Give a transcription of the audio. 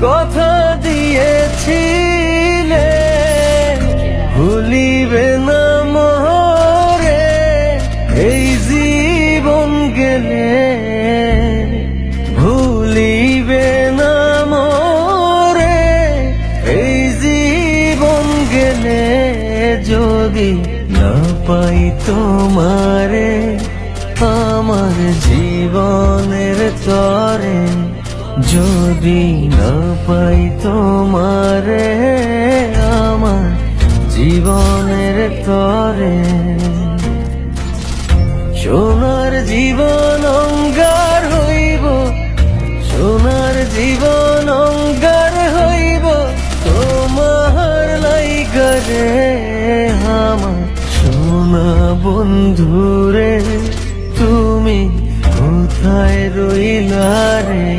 কথা দিয়েছিলে ভুলিবে না মোরে এই জীবন গেলে, ভুলিবে না মোরে এই জীবন গেলে। যদি না পাই তোমারে আমার জীবনের তরে, যদি না পাই তোমারে আমার জীবনের তরে। সোনার জীবন অঙ্গার হইব, সোনার জীবন অঙ্গার হইব তোমার লাইগারে আমার সোনা বন্ধুরে। তুমি কোথায় রইলা রে?